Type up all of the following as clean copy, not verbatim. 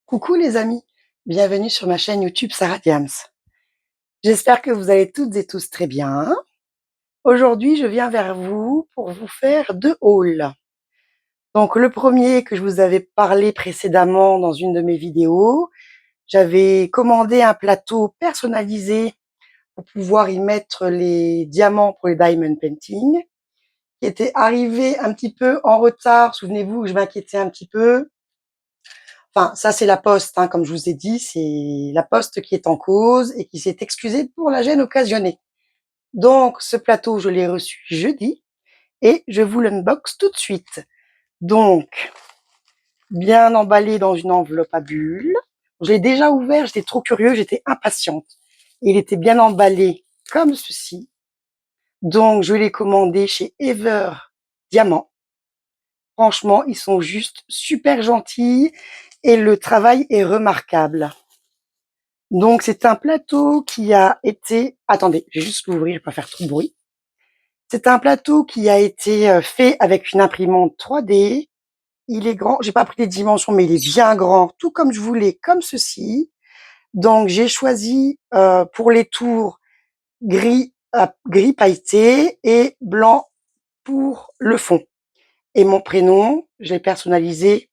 Coucou les amis, bienvenue sur ma chaîne YouTube Sarah Diams. J'espère que vous allez toutes et tous très bien. Aujourd'hui, je viens vers vous pour vous faire 2 hauls. Donc le premier que je vous avais parlé précédemment dans une de mes vidéos, j'avais commandé un plateau personnalisé pour pouvoir y mettre les diamants pour les diamond painting, qui était arrivé un petit peu en retard. Souvenez-vous que je m'inquiétais un petit peu. Enfin, ça c'est la Poste, hein, comme je vous ai dit, c'est la Poste qui est en cause et qui s'est excusée pour la gêne occasionnée. Donc ce plateau, je l'ai reçu jeudi et je vous l'unbox tout de suite. Donc, bien emballé dans une enveloppe à bulles. Je l'ai déjà ouvert, j'étais trop curieux, j'étais impatiente. Il était bien emballé comme ceci. Donc, je l'ai commandé chez Ever Diamant. Franchement, ils sont juste super gentils et le travail est remarquable. Donc, c'est un plateau qui a été... Attendez, je vais juste l'ouvrir, pas faire trop de bruit. C'est un plateau qui a été fait avec une imprimante 3D. Il est grand, j'ai pas pris les dimensions, mais il est bien grand, tout comme je voulais, comme ceci. Donc, j'ai choisi pour les tours gris pailleté et blanc pour le fond. Et mon prénom, je l'ai personnalisé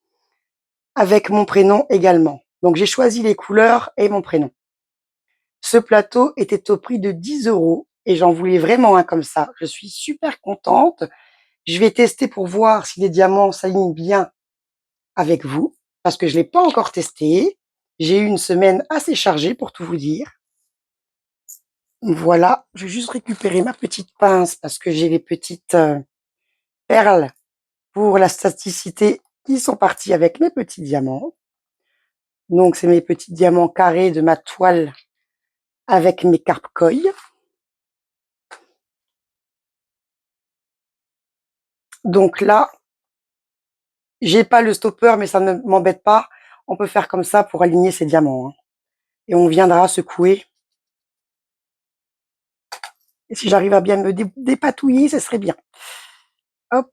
avec mon prénom également. Donc, j'ai choisi les couleurs et mon prénom. Ce plateau était au prix de 10 € et j'en voulais vraiment un comme ça. Je suis super contente. Je vais tester pour voir si les diamants s'alignent bien avec vous, parce que je l'ai pas encore testé. J'ai eu une semaine assez chargée pour tout vous dire. Voilà, je vais juste récupérer ma petite pince parce que j'ai les petites perles pour la staticité qui sont parties avec mes petits diamants. Donc, c'est mes petits diamants carrés de ma toile avec mes carpe coil. Donc là, j'ai pas le stopper, mais ça ne m'embête pas. On peut faire comme ça pour aligner ces diamants, hein. Et on viendra secouer. Et si j'arrive à bien me dépatouiller, ce serait bien. Hop.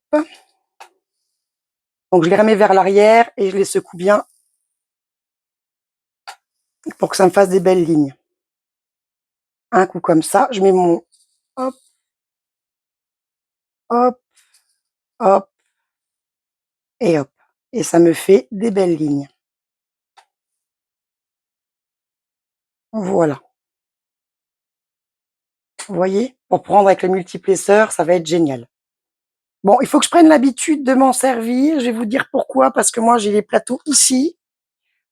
Donc je les remets vers l'arrière et je les secoue bien pour que ça me fasse des belles lignes. Un coup comme ça, je mets mon hop, hop, hop et hop. Et ça me fait des belles lignes. Voilà. Vous voyez, pour prendre avec le multiplesseur, ça va être génial. Bon, il faut que je prenne l'habitude de m'en servir. Je vais vous dire pourquoi. Parce que moi, j'ai les plateaux ici.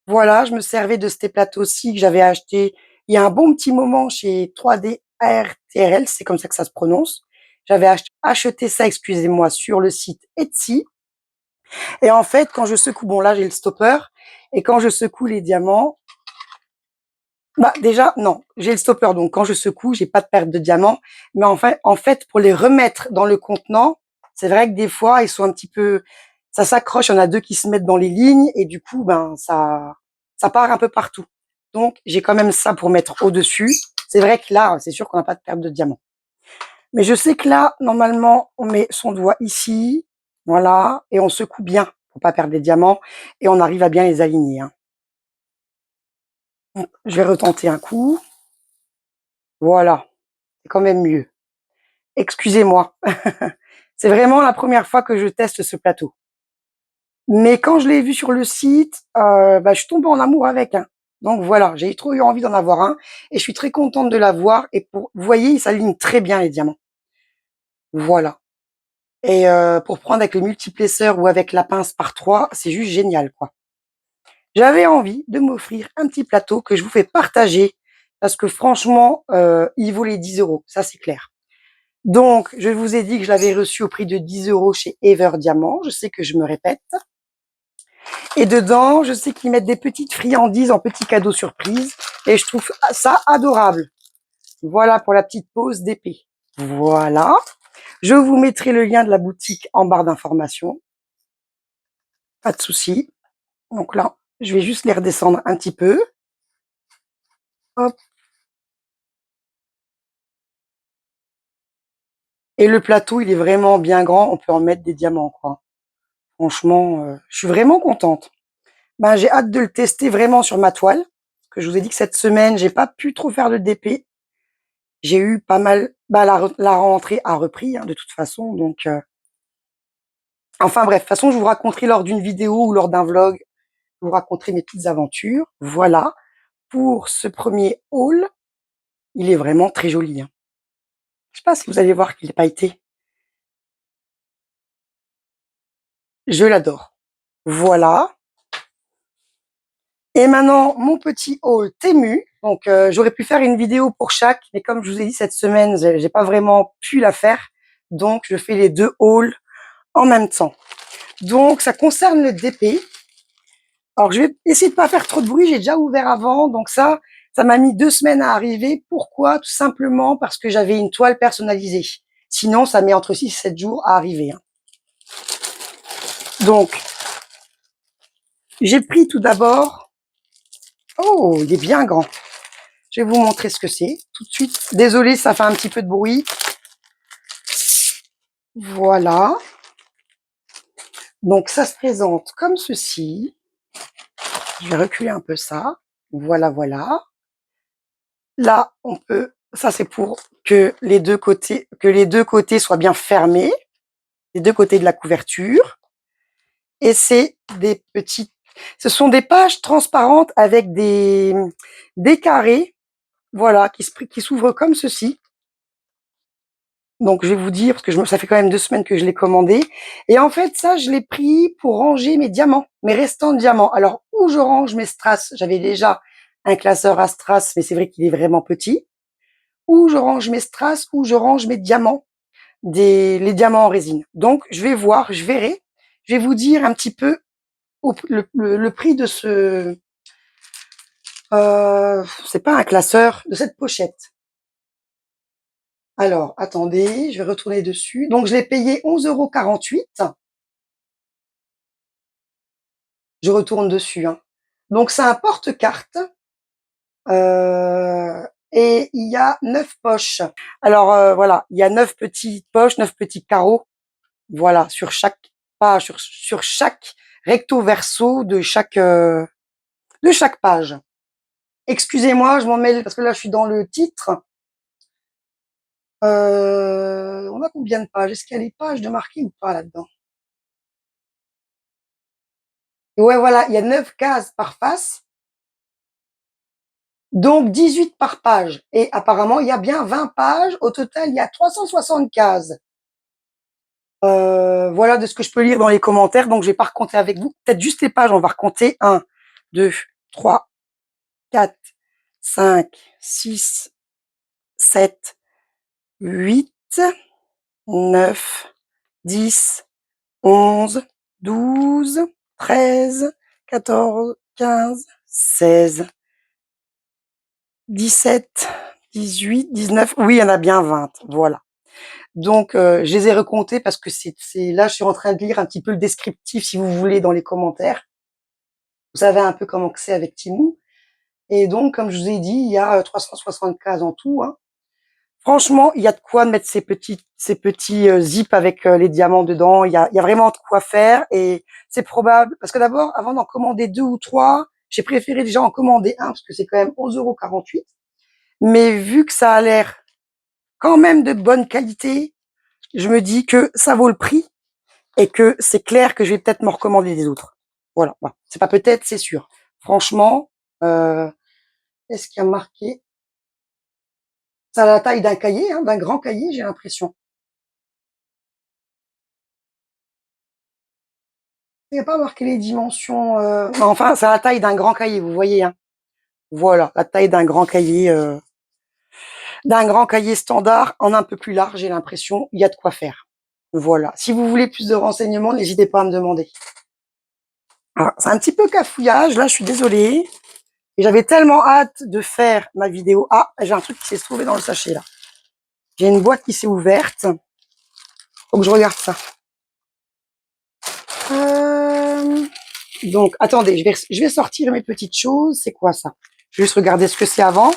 Voilà, je me servais de ces plateaux-ci que j'avais acheté il y a un bon petit moment chez 3D ARTRL, c'est comme ça que ça se prononce. J'avais acheté ça, excusez-moi, sur le site Etsy. Et en fait, quand je secoue, bon là j'ai le stopper, et quand je secoue les diamants, bah déjà non, j'ai le stopper, donc quand je secoue, j'ai pas de perte de diamants. Mais en fait, pour les remettre dans le contenant, c'est vrai que des fois ils sont un petit peu, ça s'accroche. Il y en a deux qui se mettent dans les lignes et du coup, ben ça part un peu partout. Donc j'ai quand même ça pour mettre au-dessus. C'est vrai que là, c'est sûr qu'on n'a pas de perte de diamants. Mais je sais que là, normalement, on met son doigt ici, voilà, et on secoue bien pour pas perdre des diamants et on arrive à bien les aligner, hein. Je vais retenter un coup. Voilà, c'est quand même mieux. Excusez-moi. C'est vraiment la première fois que je teste ce plateau. Mais quand je l'ai vu sur le site, bah, je suis tombée en amour avec, hein. Donc voilà, j'ai trop eu envie d'en avoir un et je suis très contente de l'avoir. Et pour, vous voyez, il s'aligne très bien les diamants. Voilà. Et pour prendre avec le multiplesseur ou avec la pince par 3, c'est juste génial, quoi. J'avais envie de m'offrir un petit plateau que je vous fais partager parce que franchement, il vaut les 10 €, ça c'est clair. Donc, je vous ai dit que je l'avais reçu au prix de 10 € chez Ever Diamant. Je sais que je me répète. Et dedans, je sais qu'ils mettent des petites friandises en petits cadeaux surprise. Et je trouve ça adorable. Voilà pour la petite pause d'épée. Voilà. Je vous mettrai le lien de la boutique en barre d'informations. Pas de souci. Donc là, je vais juste les redescendre un petit peu. Hop. Et le plateau, il est vraiment bien grand. On peut en mettre des diamants, quoi. Franchement, je suis vraiment contente. Ben, j'ai hâte de le tester vraiment sur ma toile. Parce que je vous ai dit que cette semaine, j'ai pas pu trop faire de DP. J'ai eu pas mal, bah, la rentrée a repris, hein, de toute façon, donc, enfin bref, de toute façon, je vous raconterai lors d'une vidéo ou lors d'un vlog, je vous raconterai mes petites aventures. Voilà, pour ce premier haul, il est vraiment très joli, hein. Je sais pas si vous allez voir qu'il est pailleté. Je l'adore. Voilà. Et maintenant, mon petit haul Temu. Donc, j'aurais pu faire une vidéo pour chaque, mais comme je vous ai dit cette semaine, j'ai pas vraiment pu la faire. Donc, je fais les deux hauls en même temps. Donc, ça concerne le DP. Alors, je vais essayer de pas faire trop de bruit. J'ai déjà ouvert avant. Donc, ça m'a mis 2 semaines à arriver. Pourquoi? Tout simplement parce que j'avais une toile personnalisée. Sinon, ça met entre 6 et 7 jours à arriver, hein. Donc, j'ai pris tout d'abord. Oh, il est bien grand. Je vais vous montrer ce que c'est tout de suite. Désolée, ça fait un petit peu de bruit. Voilà. Donc, ça se présente comme ceci. Je vais reculer un peu ça. Voilà, voilà. Là, on peut, ça c'est pour que les deux côtés soient bien fermés, les deux côtés de la couverture. Et c'est des petites, ce sont des pages transparentes avec des carrés, voilà, qui s'ouvrent comme ceci. Donc, je vais vous dire, parce que ça fait quand même 2 semaines que je l'ai commandé. Et en fait, ça, je l'ai pris pour ranger mes diamants, mes restants de diamants. Alors, où je range mes strass, j'avais déjà un classeur à strass, mais c'est vrai qu'il est vraiment petit. Où je range mes strass, où je range mes diamants, les diamants en résine. Donc, je vais voir, je verrai. Je vais vous dire un petit peu le prix de c'est pas un classeur, de cette pochette. Alors, attendez, je vais retourner dessus. Donc, je l'ai payé 11,48 €. Je retourne dessus, hein. Donc, c'est un porte-carte. Et il y a 9 poches. Alors, voilà, il y a 9 petites poches, 9 petits carreaux. Voilà, sur chaque page, sur chaque recto verso de chaque page. Excusez-moi, je m'en mêle parce que là, je suis dans le titre. On a combien de pages? Est-ce qu'il y a les pages de marquées ou pas là-dedans? Ouais, voilà, il y a 9 cases par face, donc 18 par page. Et apparemment, il y a bien 20 pages. Au total, il y a 360 cases. Voilà de ce que je peux lire dans les commentaires. Donc, je vais pas recompter avec vous. Peut-être juste les pages. On va recompter. 1, 2, 3, 4, 5, 6, 7, 8, 9, 10, 11, 12, 13, 14, 15, 16, 17, 18, 19. Oui, il y en a bien 20. Voilà. Donc, je les ai recomptés parce que là, je suis en train de lire un petit peu le descriptif, si vous voulez, dans les commentaires. Vous savez un peu comment que c'est avec Temu. Et donc, comme je vous ai dit, il y a 360 cases en tout, hein. Franchement, il y a de quoi mettre ces petits zips avec les diamants dedans. Il y a vraiment de quoi faire et c'est probable. Parce que d'abord, avant d'en commander 2 ou 3, j'ai préféré déjà en commander un parce que c'est quand même 11,48 €. Mais vu que ça a l'air quand même de bonne qualité, je me dis que ça vaut le prix et que c'est clair que je vais peut-être m'en recommander des autres. Voilà. Bon, c'est pas peut-être, c'est sûr. Franchement, euh, est-ce qu'il y a marqué? Ça a la taille d'un cahier, hein, d'un grand cahier, j'ai l'impression. Il n'y a pas marqué les dimensions. Non, enfin, c'est la taille d'un grand cahier, vous voyez, hein. Voilà, la taille d'un grand cahier standard en un peu plus large, j'ai l'impression. Il y a de quoi faire. Voilà. Si vous voulez plus de renseignements, n'hésitez pas à me demander. Ah, c'est un petit peu cafouillage, là, je suis désolée. Et j'avais tellement hâte de faire ma vidéo. Ah, j'ai un truc qui s'est trouvé dans le sachet, là. J'ai une boîte qui s'est ouverte. Faut que je regarde ça. Euh, Donc, attendez, je vais sortir mes petites choses. C'est quoi ça? Je vais juste regarder ce que c'est avant.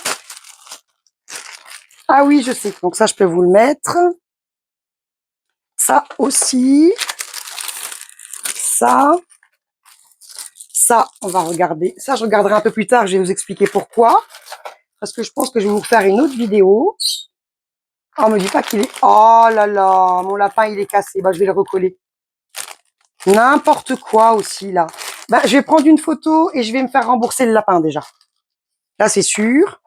Ah oui, je sais. Donc ça, je peux vous le mettre. Ça aussi. Ça. Ça, on va regarder. Ça, je regarderai un peu plus tard. Je vais vous expliquer pourquoi. Parce que je pense que je vais vous faire une autre vidéo. Oh, me dis pas qu'il est... Oh là là, mon lapin, il est cassé. Bah, je vais le recoller. N'importe quoi aussi, là. Bah, je vais prendre une photo et je vais me faire rembourser le lapin, déjà. Là, c'est sûr.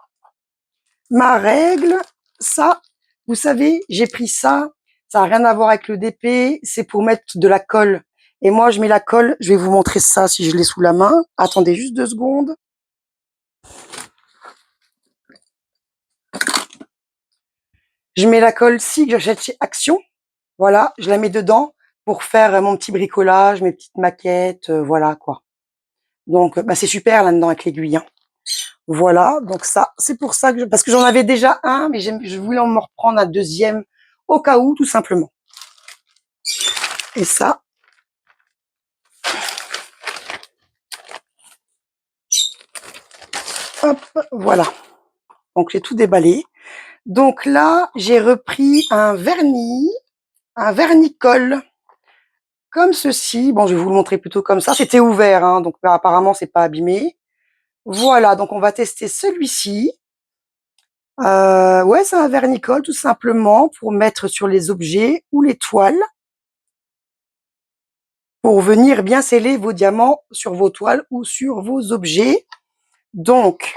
Ma règle, ça, vous savez, j'ai pris ça. Ça n'a rien à voir avec le DP. C'est pour mettre de la colle. Et moi, je mets la colle. Je vais vous montrer ça si je l'ai sous la main. Attendez juste 2 secondes. Je mets la colle si que j'achète chez Action. Voilà, je la mets dedans pour faire mon petit bricolage, mes petites maquettes, voilà quoi. Donc, bah, c'est super là-dedans avec l'aiguille, hein. Voilà, donc ça, c'est pour ça que parce que j'en avais déjà un, mais je voulais en me reprendre un deuxième au cas où, tout simplement. Et ça, hop, voilà. Donc, j'ai tout déballé. Donc là, j'ai repris un vernis-colle, comme ceci. Bon, je vais vous le montrer plutôt comme ça. C'était ouvert, hein, donc bah, apparemment, c'est pas abîmé. Voilà, donc on va tester celui-ci. Ouais, c'est un vernis-colle tout simplement pour mettre sur les objets ou les toiles, pour venir bien sceller vos diamants sur vos toiles ou sur vos objets. Donc,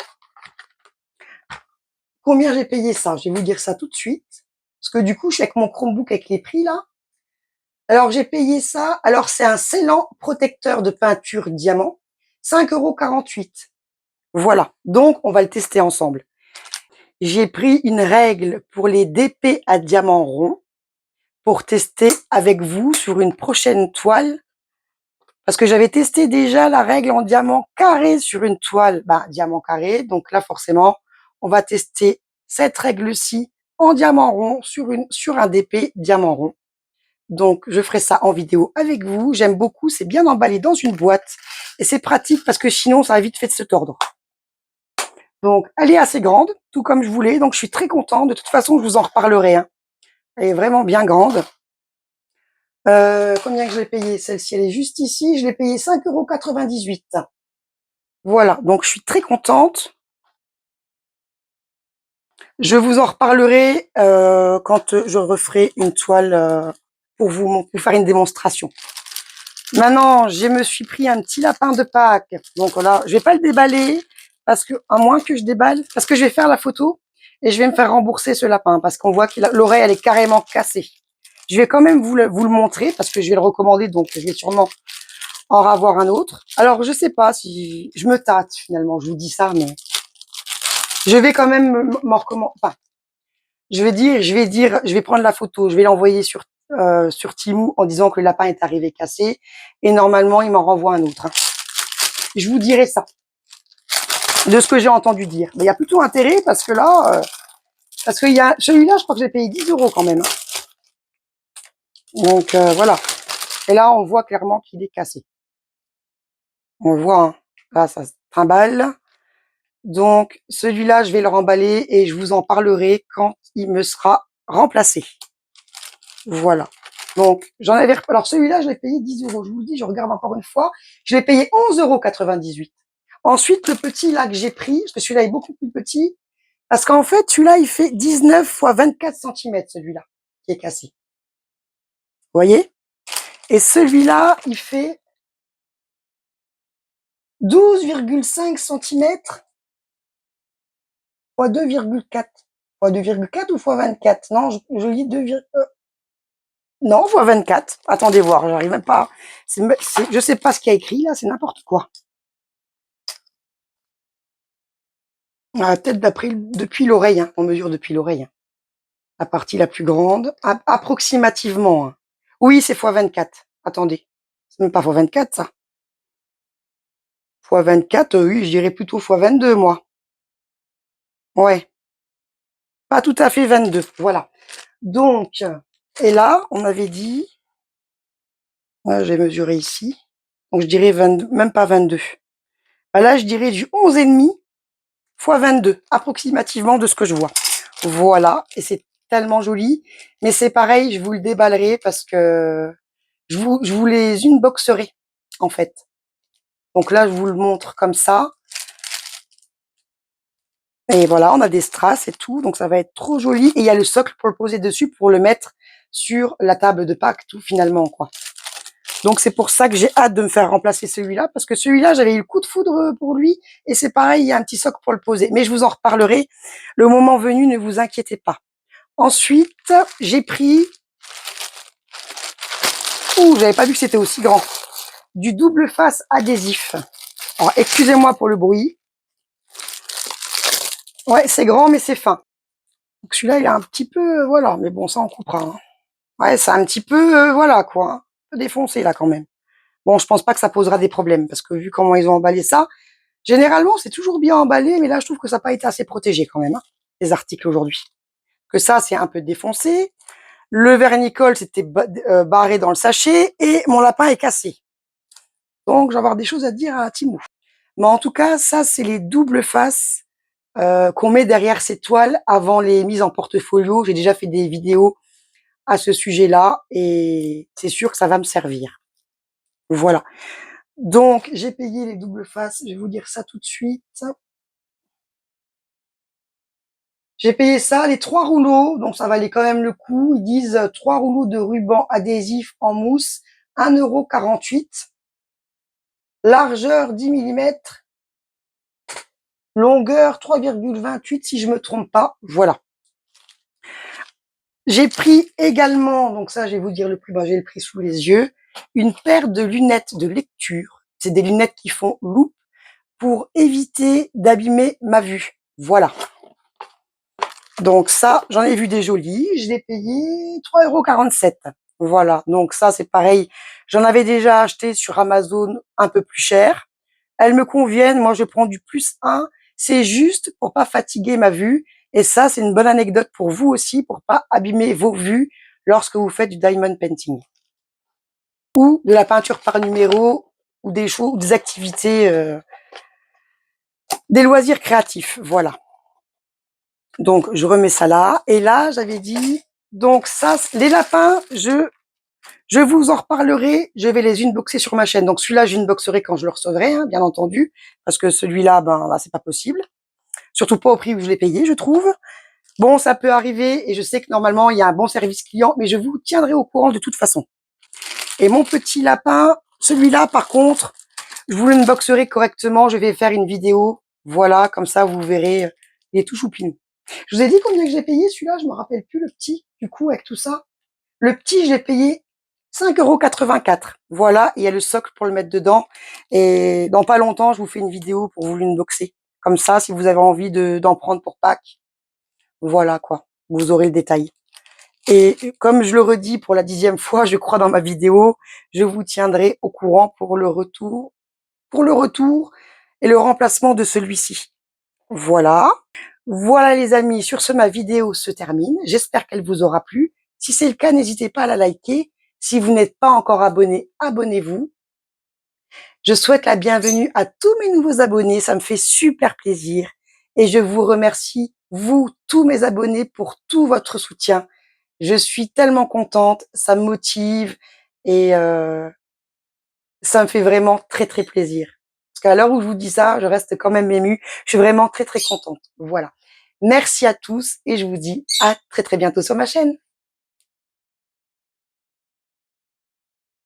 combien j'ai payé ça? Je vais vous dire ça tout de suite. Parce que du coup, je suis avec mon Chromebook avec les prix là. Alors, j'ai payé ça. Alors, c'est un scellant protecteur de peinture diamant. 5,48 €. Voilà. Donc, on va le tester ensemble. J'ai pris une règle pour les DP à diamant rond pour tester avec vous sur une prochaine toile. Parce que j'avais testé déjà la règle en diamant carré sur une toile, bah, diamant carré. Donc là, forcément, on va tester cette règle-ci en diamant rond sur un DP diamant rond. Donc, je ferai ça en vidéo avec vous. J'aime beaucoup. C'est bien emballé dans une boîte. Et c'est pratique parce que sinon, ça a vite fait de se tordre. Donc, elle est assez grande, tout comme je voulais. Donc, je suis très contente. De toute façon, je vous en reparlerai, hein. Elle est vraiment bien grande. Combien que je l'ai payé? Celle-ci, elle est juste ici. Je l'ai payé 5,98 €. Voilà, donc je suis très contente. Je vous en reparlerai quand je referai une toile pour vous faire une démonstration. Maintenant, je me suis pris un petit lapin de Pâques. Donc là, je vais pas le déballer parce que, à moins que je déballe, parce que je vais faire la photo et je vais me faire rembourser ce lapin parce qu'on voit que l'oreille, elle est carrément cassée. Je vais quand même vous le montrer parce que je vais le recommander, donc je vais sûrement en avoir un autre. Alors, je sais pas si je me tâte finalement, je vous dis ça, mais je vais quand même m'en recommander. Enfin, je vais prendre la photo, je vais l'envoyer sur Temu en disant que le lapin est arrivé cassé et normalement, il m'en renvoie un autre, hein. Je vous dirai ça, de ce que j'ai entendu dire. Mais il y a plutôt intérêt parce que là, parce qu'il y a celui-là, je crois que j'ai payé 10 € quand même, hein. Donc voilà. Et là, on voit clairement qu'il est cassé. On le voit, hein. Là, ça se trimballe. Donc celui-là, je vais le remballer et je vous en parlerai quand il me sera remplacé. Voilà. Donc, alors celui-là, je l'ai payé 10 €. Je vous le dis, je regarde encore une fois. Je l'ai payé 11,98 €. Ensuite, le petit là que j'ai pris, parce que celui-là est beaucoup plus petit, parce qu'en fait, celui-là, il fait 19 x 24 centimètres, celui-là, qui est cassé. Vous voyez? Et celui-là, il fait 12,5 centimètres x 2,4. X 2,4 ou x 24? Non, je lis 2, non, x 24. Attendez voir, j'arrive même pas. Je sais pas ce qu'il y a écrit là, c'est n'importe quoi. Peut-être depuis l'oreille, hein, on mesure depuis l'oreille, hein. La partie la plus grande, approximativement, hein. Oui, c'est x 24. Attendez, c'est même pas x 24 ça. X 24, oui, je dirais plutôt x 22 moi. Ouais, pas tout à fait 22, voilà. Donc, et là, on avait dit, j'ai mesuré ici, donc je dirais 22, même pas 22. Là, je dirais du 11,5 x 22, approximativement de ce que je vois. Voilà, et c'est tellement joli. Mais c'est pareil, je vous le déballerai parce que je vous les unboxerai, en fait. Donc là, je vous le montre comme ça. Et voilà, on a des strass et tout, donc ça va être trop joli. Et il y a le socle pour le poser dessus, pour le mettre sur la table de Pâques, tout finalement, quoi. Donc c'est pour ça que j'ai hâte de me faire remplacer celui-là, parce que celui-là, j'avais eu le coup de foudre pour lui, et c'est pareil, il y a un petit socle pour le poser. Mais je vous en reparlerai le moment venu, ne vous inquiétez pas. Ensuite, j'ai pris... Ouh, j'avais pas vu que c'était aussi grand. Du double face adhésif. Alors, excusez-moi pour le bruit. Ouais, c'est grand, mais c'est fin. Donc celui-là, il est un petit peu... voilà, mais bon, ça, on coupera. Hein. Ouais, c'est un petit peu... voilà, quoi. Un peu défoncé, là, quand même. Bon, je pense pas que ça posera des problèmes, parce que vu comment ils ont emballé ça, généralement, c'est toujours bien emballé, mais là, je trouve que ça n'a pas été assez protégé, quand même, hein, les articles aujourd'hui. Que ça, c'est un peu défoncé. Le vernicole, c'était barré dans le sachet, et mon lapin est cassé. Donc, je vais avoir des choses à dire à Timou. Mais en tout cas, ça, c'est les doubles faces qu'on met derrière ces toiles avant les mises en portfolio. J'ai déjà fait des vidéos à ce sujet-là et c'est sûr que ça va me servir. Voilà. Donc, j'ai payé les doubles faces. Je vais vous dire ça tout de suite. J'ai payé ça, les 3 rouleaux. Donc, ça valait quand même le coup. Ils disent 3 rouleaux de ruban adhésif en mousse, 1,48 €. Largeur 10 millimètres. Longueur 3,28 si je me trompe pas. Voilà. J'ai pris également, donc ça, je vais vous dire le prix, ben, j'ai le prix sous les yeux, une paire de lunettes de lecture. C'est des lunettes qui font loupe pour éviter d'abîmer ma vue. Voilà. Donc ça, j'en ai vu des jolies. Je l'ai payé 3,47 €. Voilà. Donc ça, c'est pareil. J'en avais déjà acheté sur Amazon un peu plus cher. Elles me conviennent. Moi, je prends du +1. C'est juste pour pas fatiguer ma vue. Et ça, c'est une bonne anecdote pour vous aussi, pour pas abîmer vos vues lorsque vous faites du diamond painting. Ou de la peinture par numéro, ou des choses, ou des activités, des loisirs créatifs. Voilà. Donc, je remets ça là. Et là, j'avais dit, donc ça, les lapins, je vous en reparlerai. Je vais les unboxer sur ma chaîne. Donc, celui-là, j'unboxerai quand je le recevrai, hein, bien entendu. Parce que celui-là, ben, là, c'est pas possible. Surtout pas au prix où je l'ai payé, je trouve. Bon, ça peut arriver. Et je sais que normalement, il y a un bon service client. Mais je vous tiendrai au courant de toute façon. Et mon petit lapin, celui-là, par contre, je vous l'unboxerai correctement. Je vais faire une vidéo. Voilà, comme ça, vous verrez. Il est tout choupinou. Je vous ai dit combien que j'ai payé celui-là, je me rappelle plus le petit, du coup, avec tout ça. Le petit, je l'ai payé 5,84 €. Voilà, il y a le socle pour le mettre dedans. Et dans pas longtemps, je vous fais une vidéo pour vous l'unboxer. Comme ça, si vous avez envie d'en prendre pour Pâques, voilà quoi, vous aurez le détail. Et comme je le redis pour la 10e fois, je crois, dans ma vidéo, je vous tiendrai au courant pour le retour et le remplacement de celui-ci. Voilà. Voilà les amis, sur ce, ma vidéo se termine. J'espère qu'elle vous aura plu. Si c'est le cas, n'hésitez pas à la liker. Si vous n'êtes pas encore abonné, abonnez-vous. Je souhaite la bienvenue à tous mes nouveaux abonnés. Ça me fait super plaisir. Et je vous remercie, vous, tous mes abonnés, pour tout votre soutien. Je suis tellement contente, ça me motive et ça me fait vraiment très, très plaisir. Parce qu'à l'heure où je vous dis ça, je reste quand même émue. Je suis vraiment très, très contente. Voilà. Merci à tous et je vous dis à très, très bientôt sur ma chaîne.